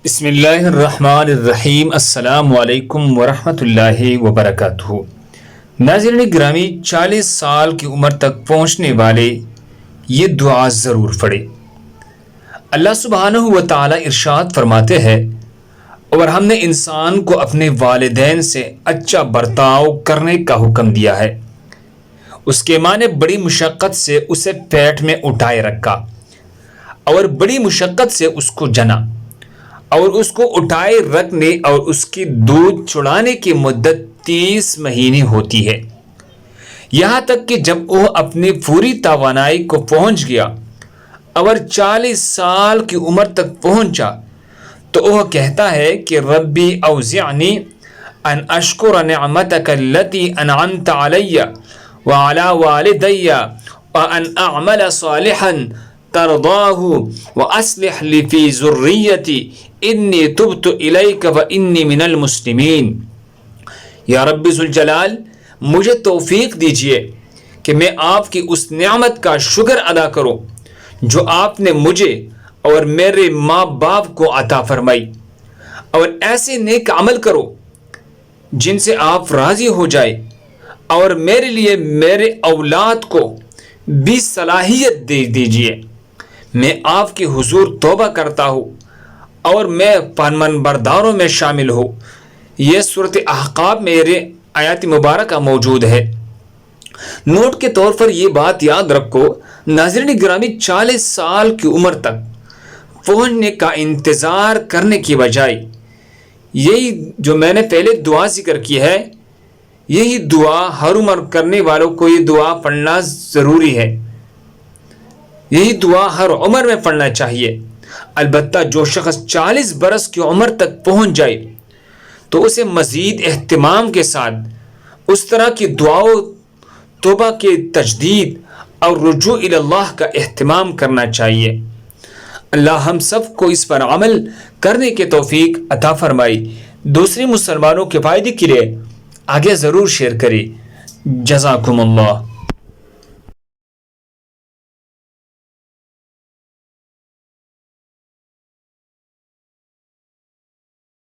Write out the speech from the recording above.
بسم اللہ الرحمن الرحیم۔ السلام علیکم ورحمۃ اللہ وبرکاتہ۔ ناظرین گرامی، 40 سال کی عمر تک پہنچنے والے یہ دعا ضرور پڑھیں۔ اللہ سبحانہ و تعالی ارشاد فرماتے ہیں، اور ہم نے انسان کو اپنے والدین سے اچھا برتاؤ کرنے کا حکم دیا ہے، اس کے ماں نے بڑی مشقت سے اسے پیٹ میں اٹھائے رکھا اور بڑی مشقت سے اس کو جنا، اور اس کو اٹھائے رکھنے اور اس کی دودھ چڑھانے کی مدت 30 مہینے ہوتی ہے، یہاں تک کہ جب وہ اپنی پوری توانائی کو پہنچ گیا اور 40 سال کی عمر تک پہنچا تو وہ کہتا ہے کہ ربی اوزعنی ان اشکر نعمتک التی انعمت علی وعلی والدی وان اعمل صالحا ترضاہ واصلح لی فی ذریتی انی تبت الیک وانی من المسلمین۔ یا رب ذوالجلال، مجھے توفیق دیجئے کہ میں آپ کی اس نعمت کا شکر ادا کروں جو آپ نے مجھے اور میرے ماں باپ کو عطا فرمائی، اور ایسے نیک عمل کرو جن سے آپ راضی ہو جائے، اور میرے لیے میرے اولاد کو بھی صلاحیت دے دیجئے۔ میں آپ کے حضور توبہ کرتا ہوں اور میں فرمان برداروں میں شامل ہوں۔ یہ صورت احقاف میرے آیات مبارکہ موجود ہے۔ نوٹ کے طور پر یہ بات یاد رکھو ناظرین گرامی، 40 سال کی عمر تک پہنچنے کا انتظار کرنے کی بجائے یہی جو میں نے پہلے دعا ذکر کی ہے، یہی دعا ہر عمر کرنے والوں کو یہ دعا پڑھنا ضروری ہے، یہی دعا ہر عمر میں پڑھنا چاہیے۔ البتہ جو شخص 40 برس کی عمر تک پہنچ جائے تو اسے مزید اہتمام کے ساتھ اس طرح کی دعاؤں، توبہ کے تجدید اور رجوع الی اللہ کا اہتمام کرنا چاہیے۔ اللہ ہم سب کو اس پر عمل کرنے کے توفیق عطا فرمائی۔ دوسرے مسلمانوں کے فائدے کے لیے آگے ضرور شیئر کریں۔ جزاکم اللہ۔